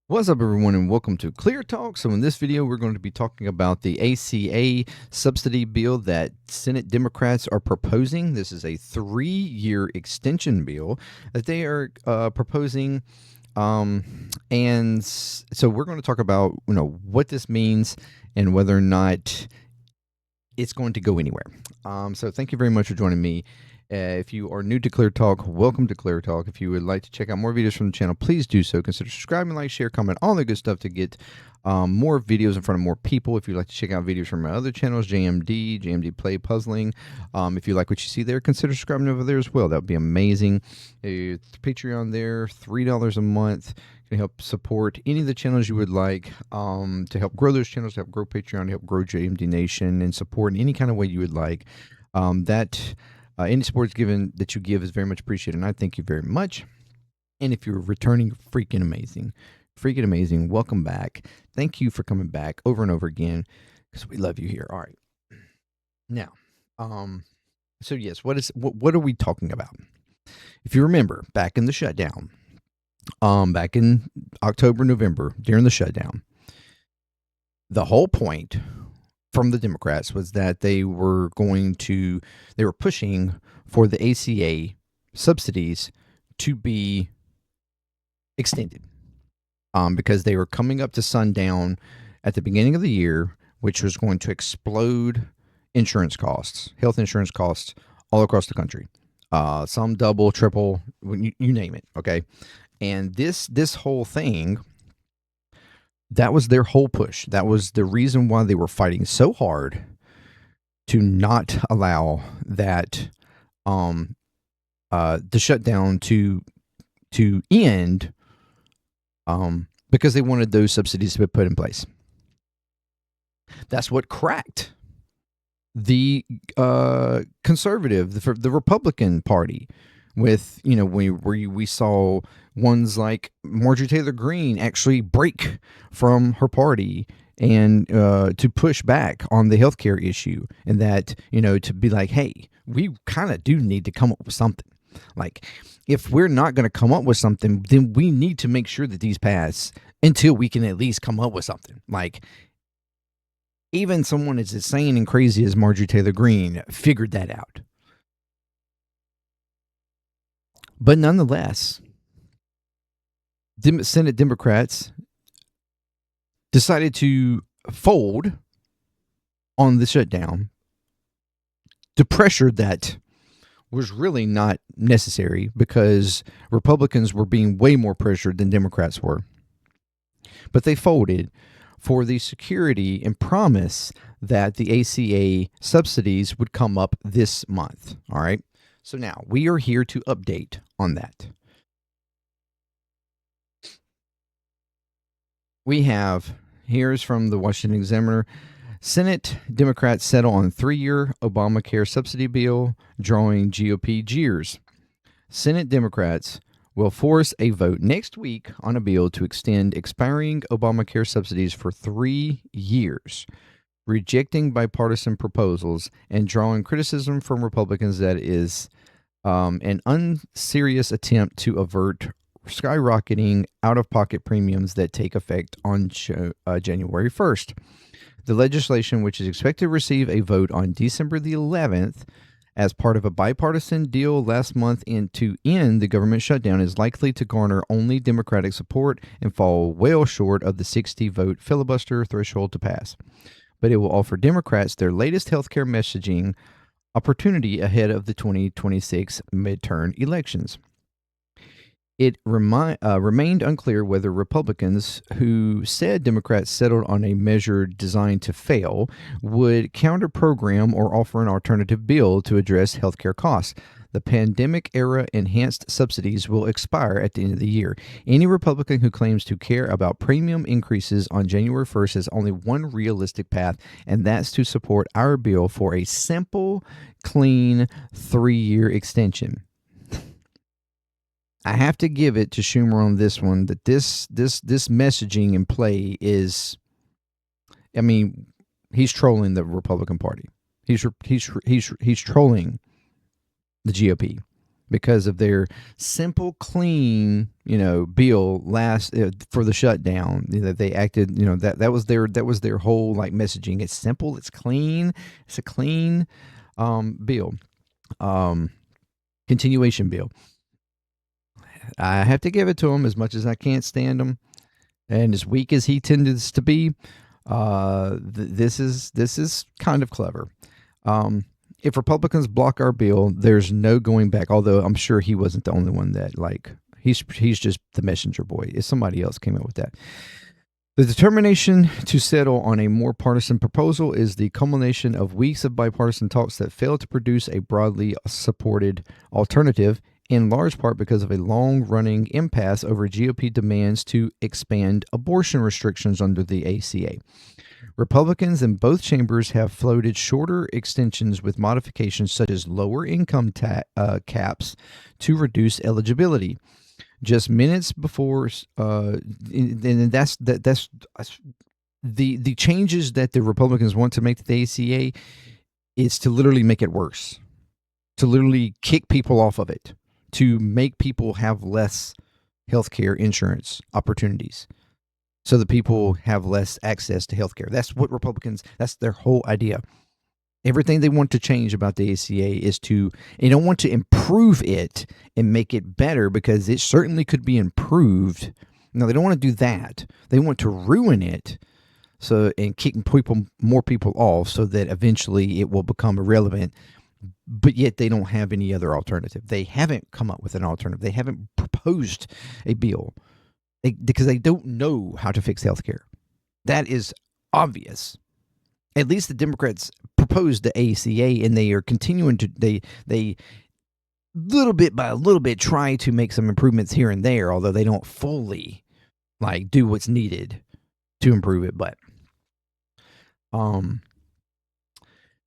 What's up, everyone, and welcome to Clear Talk. So in this video, we're going to be talking about the ACA subsidy bill that Senate Democrats are proposing. This is a 3-year extension bill that they are proposing. And so we're going to talk about, what this means and whether or not it's going to go anywhere. So thank you very much for joining me. If you are new to Clear Talk, welcome to Clear Talk. If you would like to check out more videos from the channel, please do so. Consider subscribing, like, share, comment, all the good stuff to get more videos in front of more people. If you'd like to check out videos from my other channels, JMDPLAY, Puzzling. If you like what you see there, consider subscribing over there as well. That would be amazing. Patreon there, $3 a month. Can help support any of the channels you would like to help grow those channels, to help grow Patreon, to help grow JMD Nation, and support in any kind of way you would like. Any support that you give is very much appreciated, and I thank you very much. And if you're returning, freaking amazing, welcome back. Thank you for coming back over and over again, because we love you here. All right. Now, so yes, what are we talking about? If you remember, back in the shutdown, back in October, November, during the shutdown, the whole point from the Democrats was that they were pushing for the ACA subsidies to be extended, because they were coming up to sundown at the beginning of the year, which was going to explode insurance costs, health insurance costs all across the country. Some double, triple, you name it. Okay. And this whole thing, that was their whole push. That was the reason why they were fighting so hard to not allow that the shutdown to end, because they wanted those subsidies to be put in place. That's what cracked the conservative, the Republican Party, with, we saw ones like Marjorie Taylor Greene actually break from her party and to push back on the healthcare issue, and that, to be like, hey, we kind of do need to come up with something. Like, if we're not going to come up with something, then we need to make sure that these pass until we can at least come up with something. Like, even someone as insane and crazy as Marjorie Taylor Greene figured that out. But nonetheless, Senate Democrats decided to fold on the shutdown to pressure that was really not necessary, because Republicans were being way more pressured than Democrats were. But they folded for the security and promise that the ACA subsidies would come up this month. All right. So now we are here to update on that. Here's from the Washington Examiner. Senate Democrats settle on 3-year Obamacare subsidy bill, drawing GOP jeers. Senate Democrats will force a vote next week on a bill to extend expiring Obamacare subsidies for 3 years, rejecting bipartisan proposals and drawing criticism from Republicans that is an unserious attempt to avert skyrocketing out-of-pocket premiums that take effect on January 1st. The legislation, which is expected to receive a vote on December the 11th as part of a bipartisan deal last month to end the government shutdown, is likely to garner only Democratic support and fall well short of the 60-vote filibuster threshold to pass. But it will offer Democrats their latest healthcare messaging opportunity ahead of the 2026 midterm elections. It remained unclear whether Republicans, who said Democrats settled on a measure designed to fail, would counter-program or offer an alternative bill to address healthcare costs. The pandemic-era enhanced subsidies will expire at the end of the year. Any Republican who claims to care about premium increases on January 1st has only one realistic path, and that's to support our bill for a simple, clean 3-year extension. I have to give it to Schumer on this one, that this messaging in play is, he's trolling the Republican Party. He's trolling the GOP. because of their simple, clean, bill last for the shutdown. That they acted, that was their whole like messaging. It's simple, it's clean, it's a clean bill, continuation bill. I have to give it to him as much as I can't stand him, and as weak as he tends to be. This is kind of clever. If Republicans block our bill, there's no going back. Although I'm sure he wasn't the only one that he's just the messenger boy. If somebody else came up with that. The determination to settle on a more partisan proposal is the culmination of weeks of bipartisan talks that failed to produce a broadly supported alternative, in large part because of a long-running impasse over GOP demands to expand abortion restrictions under the ACA. Republicans in both chambers have floated shorter extensions with modifications such as lower income caps to reduce eligibility. Just minutes before, and that's the changes that the Republicans want to make to the ACA is to literally make it worse, to literally kick people off of it, to make people have less healthcare insurance opportunities, so that people have less access to healthcare. That's what Republicans, that's their whole idea. Everything they want to change about the ACA is they don't want to improve it and make it better, because it certainly could be improved. No, they don't want to do that. They want to ruin it and kick more people off, so that eventually it will become irrelevant. But yet they don't have any other alternative. They haven't come up with an alternative. They haven't proposed a bill because they don't know how to fix healthcare. That is obvious. At least the Democrats proposed the ACA, and they are continuing to they little bit by little bit try to make some improvements here and there, although they don't fully do what's needed to improve it. But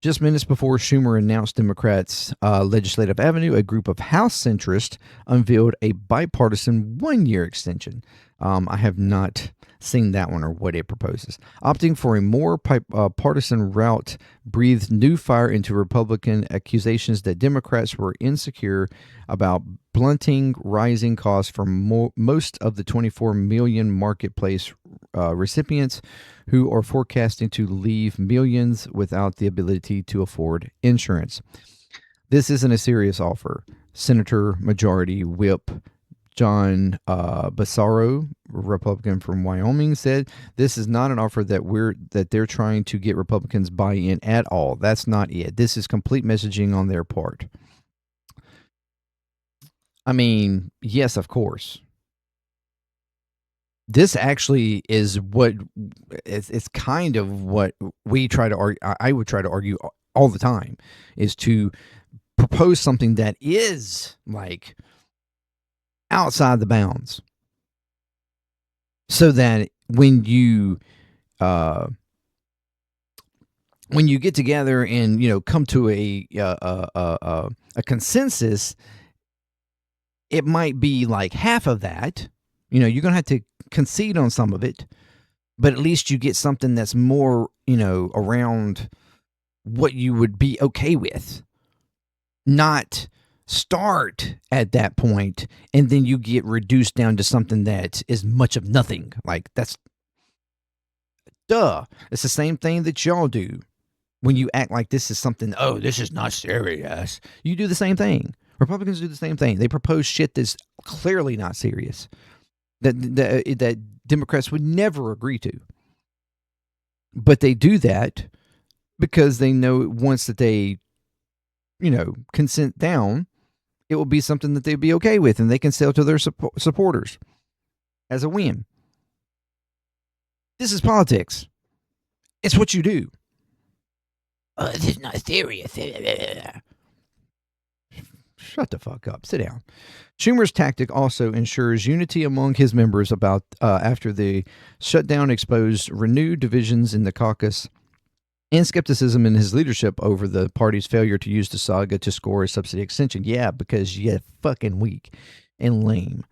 just minutes before Schumer announced Democrats' legislative avenue, a group of House centrists unveiled a bipartisan one-year extension. I have not seen that one or what it proposes. Opting for a more partisan route breathed new fire into Republican accusations that Democrats were insecure about blunting rising costs for most of the 24 million marketplace recipients who are forecasting to leave millions without the ability to afford insurance. This isn't a serious offer. Senator Majority Whip John Bassaro, Republican from Wyoming, said this is not an offer that they're trying to get Republicans buy-in at all. That's not it. This is complete messaging on their part. I mean, yes, of course. This actually is what it's kind of what we try to argue. I would try to argue all the time, is to propose something that is outside the bounds, so that when you get together and come to a consensus, it might be half of that. You're gonna have to concede on some of it, but at least you get something that's more around what you would be okay with, not start at that point and then you get reduced down to something that is much of nothing. That's duh. It's the same thing that y'all do when you act like this is something. Oh, this is not serious. You do the same thing. Republicans do the same thing. They propose shit that's clearly not serious, that Democrats would never agree to. But they do that because they know once that they consent down, it will be something that they'd be okay with, and they can sell to their supporters as a win. This is politics. It's what you do. This is not serious. Shut the fuck up. Sit down. Schumer's tactic also ensures unity among his members after the shutdown exposed renewed divisions in the caucus and skepticism in his leadership over the party's failure to use the saga to score a subsidy extension. Yeah, because you're fucking weak and lame.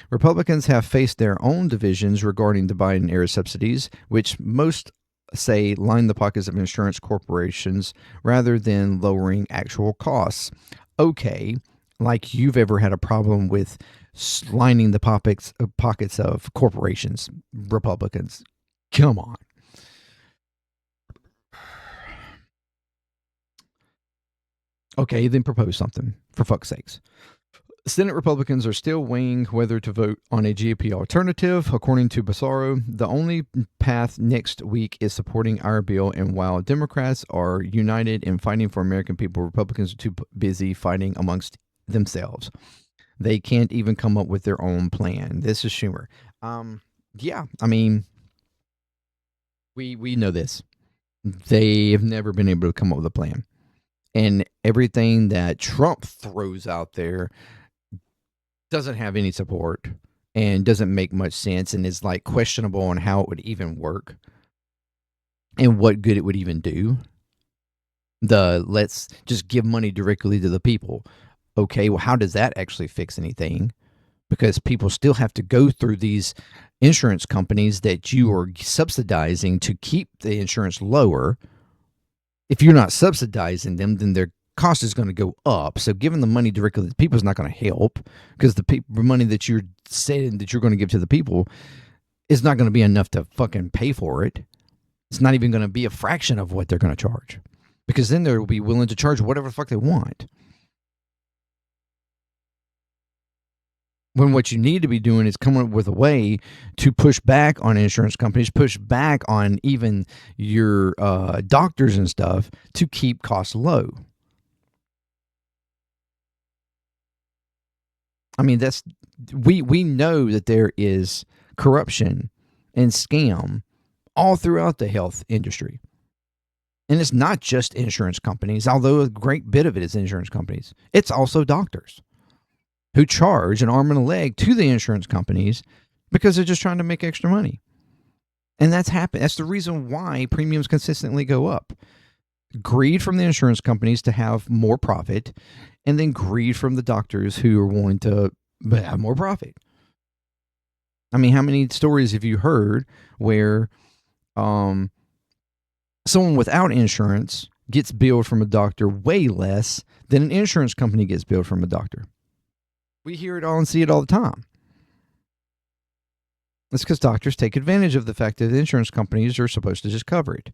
Republicans have faced their own divisions regarding the Biden-era subsidies, which most say line the pockets of insurance corporations rather than lowering actual costs. Okay, like you've ever had a problem with lining the pockets of corporations, Republicans. Come on. Okay, then propose something, for fuck's sakes. Senate Republicans are still weighing whether to vote on a GOP alternative. According to Bassaro, the only path next week is supporting our bill, and while Democrats are united in fighting for American people, Republicans are too busy fighting amongst themselves. They can't even come up with their own plan. This is Schumer. Yeah, I mean, we know this. They've never been able to come up with a plan. And everything that Trump throws out there doesn't have any support and doesn't make much sense and is like questionable on how it would even work and what good it would even do. Let's just give money directly to the people. Okay, well, how does that actually fix anything? Because people still have to go through these insurance companies that you are subsidizing to keep the insurance lower. If you're not subsidizing them, then their cost is going to go up. So giving the money directly to the people is not going to help, because the money that you're saying that you're going to give to the people is not going to be enough to fucking pay for it. It's not even going to be a fraction of what they're going to charge, because then they'll be willing to charge whatever the fuck they want. When what you need to be doing is coming up with a way to push back on insurance companies, push back on even your doctors and stuff to keep costs low. I mean, we know that there is corruption and scam all throughout the health industry. And it's not just insurance companies, although a great bit of it is insurance companies. It's also doctors who charge an arm and a leg to the insurance companies because they're just trying to make extra money. And that's happened. That's the reason why premiums consistently go up. Greed from the insurance companies to have more profit, and then greed from the doctors who are wanting to have more profit. I mean, how many stories have you heard where someone without insurance gets billed from a doctor way less than an insurance company gets billed from a doctor? We hear it all and see it all the time. It's because doctors take advantage of the fact that the insurance companies are supposed to just cover it.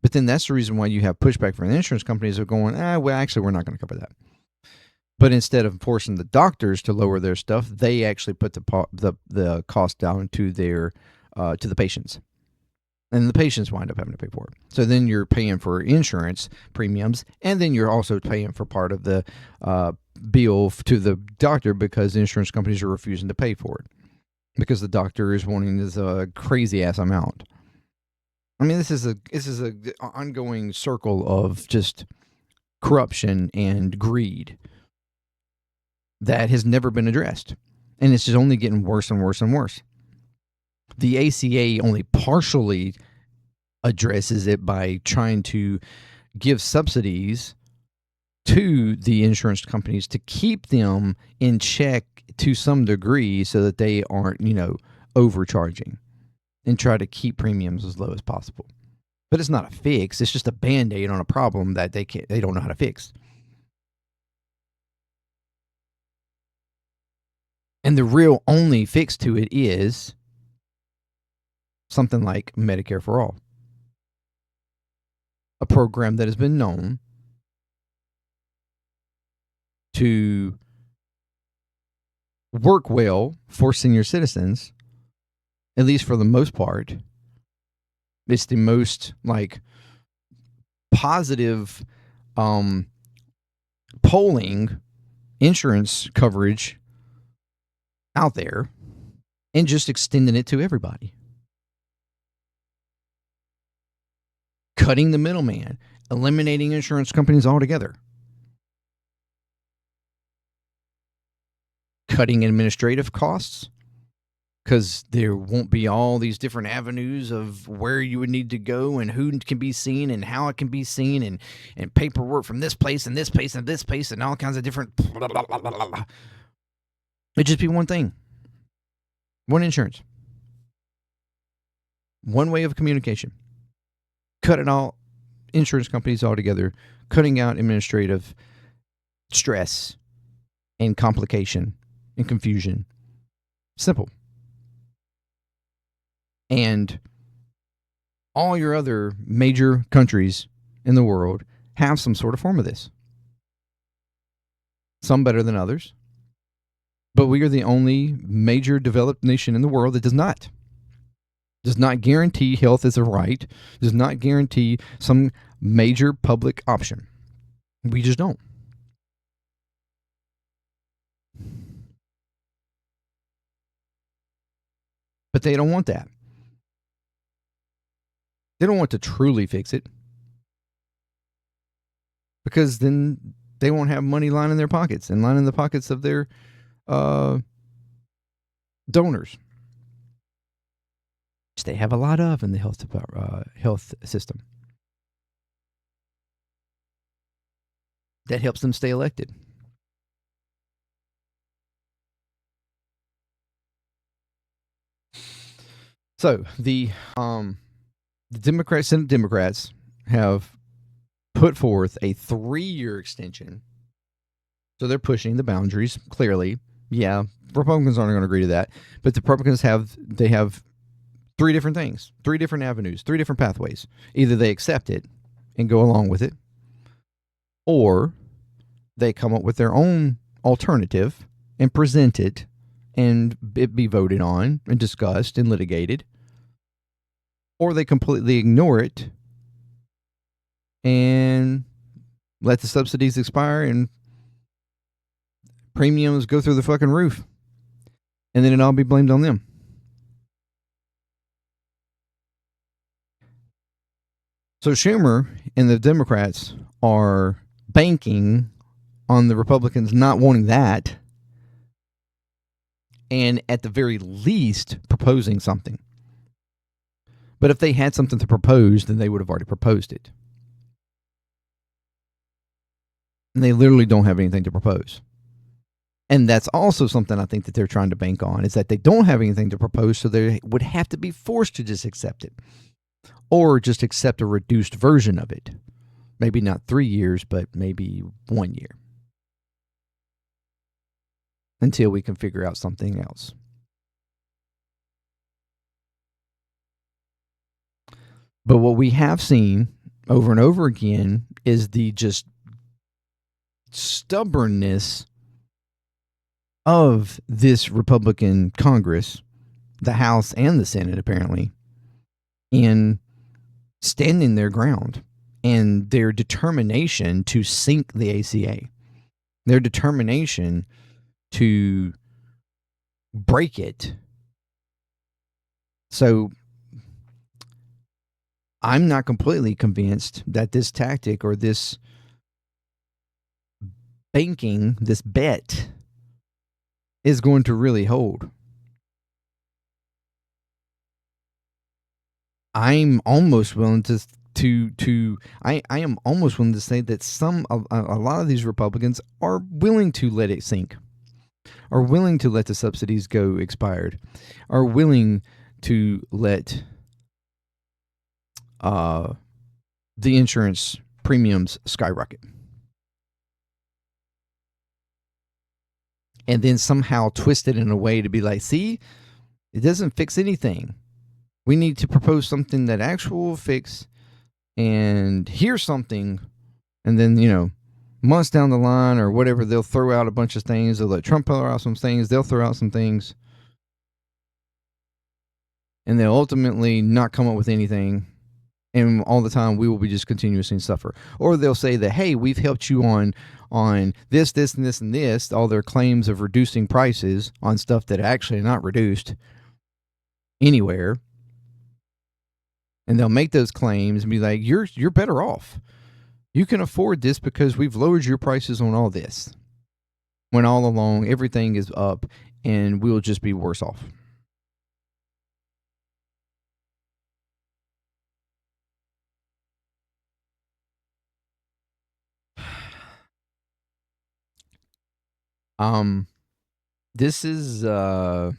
But then that's the reason why you have pushback from the insurance companies of going, well, actually, we're not going to cover that. But instead of forcing the doctors to lower their stuff, they actually put the cost down to their to the patients. And the patients wind up having to pay for it. So then you're paying for insurance premiums, and then you're also paying for part of the bill to the doctor because the insurance companies are refusing to pay for it because the doctor is wanting this crazy ass amount. I mean, this is a ongoing circle of just corruption and greed that has never been addressed, and it's just only getting worse and worse and worse. The ACA only partially addresses it by trying to give subsidies to the insurance companies to keep them in check to some degree so that they aren't, overcharging, and try to keep premiums as low as possible. But it's not a fix. It's just a Band-Aid on a problem that they don't know how to fix. And the real only fix to it is something like Medicare for All, a program that has been known to work well for senior citizens, at least for the most part. It's the most positive polling insurance coverage out there, and just extending it to everybody. Cutting the middleman, eliminating insurance companies altogether. Cutting administrative costs, because there won't be all these different avenues of where you would need to go and who can be seen and how it can be seen, and paperwork from this place and this place and this place and all kinds of different blah, blah, blah, blah, blah. It'd just be one thing. One insurance. One way of communication. Cut it all, insurance companies altogether, cutting out administrative stress and complication and confusion. Simple. And all your other major countries in the world have some sort of form of this. Some better than others. But we are the only major developed nation in the world that does not. Does not guarantee health as a right. Does not guarantee some major public option. We just don't. But they don't want that. They don't want to truly fix it. Because then they won't have money lining their pockets and lining the pockets of their donors, which they have a lot of in the health system. That helps them stay elected. So the Senate Democrats have put forth a 3-year extension. So they're pushing the boundaries, clearly. Yeah, Republicans aren't going to agree to that. But the Republicans have 3 different things, 3 different avenues, 3 different pathways. Either they accept it and go along with it, or they come up with their own alternative and present it, and it be voted on and discussed and litigated, or they completely ignore it and let the subsidies expire and premiums go through the fucking roof, and then it all be blamed on them. So Schumer and the Democrats are banking on the Republicans not wanting that, and at the very least proposing something. But if they had something to propose, then they would have already proposed it. And they literally don't have anything to propose. And that's also something I think that they're trying to bank on, is that they don't have anything to propose, so they would have to be forced to just accept it. Or just accept a reduced version of it. Maybe not 3 years, but maybe 1 year. Until we can figure out something else. But what we have seen over and over again is the just stubbornness of this Republican Congress, the House and the Senate apparently, in standing their ground and their determination to sink the ACA, their determination to break it. So I'm not completely convinced that this tactic or this banking, this bet, is going to really hold. I'm almost willing I am almost willing to say that a lot of these Republicans are willing to let it sink, are willing to let the subsidies go expired, are willing to let the insurance premiums skyrocket. And then somehow twist it in a way to be like, see, it doesn't fix anything. We need to propose something that actually will fix, and here's something, and then, months down the line or whatever, they'll throw out a bunch of things. They'll let Trump throw out some things. They'll throw out some things. And they'll ultimately not come up with anything. And all the time, we will be just continuously suffer. Or they'll say that, hey, we've helped you on this, this, and this, and this. All their claims of reducing prices on stuff that actually are not reduced anywhere. And they'll make those claims and be like, you're better off. You can afford this because we've lowered your prices on all this. When all along, everything is up and we'll just be worse off. This is an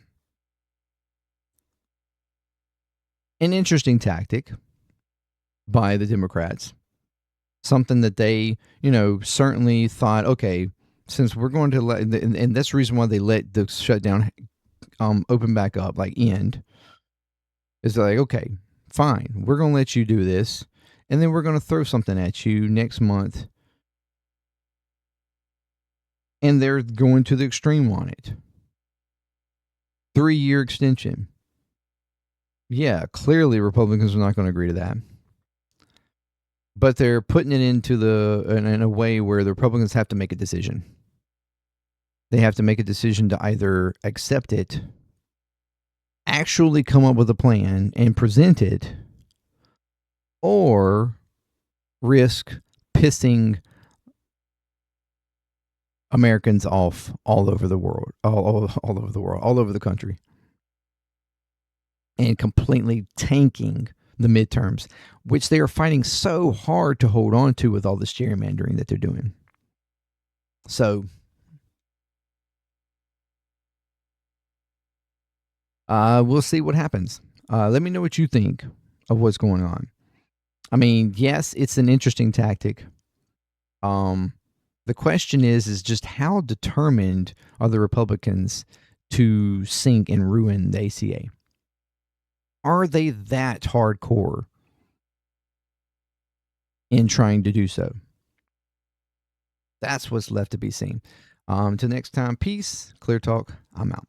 interesting tactic by the Democrats. Something that they, certainly thought, okay, since we're going to let, and that's the reason why they let the shutdown open back up, like end, is like, okay, fine, we're going to let you do this, and then we're going to throw something at you next month, and they're going to the extreme on it. 3-year extension. Yeah, clearly Republicans are not going to agree to that. But they're putting it into in a way where the Republicans have to make a decision. They have to make a decision to either accept it, actually come up with a plan and present it, or risk pissing Americans off all over the world, all over the world, all over the country, and completely tanking the midterms, which they are fighting so hard to hold on to with all this gerrymandering that they're doing. So we'll see what happens. Let me know what you think of what's going on. I mean, yes, it's an interesting tactic. The question is just how determined are the Republicans to sink and ruin the ACA? Are they that hardcore in trying to do so? That's what's left to be seen. Till next time, peace. Clear Talk. I'm out.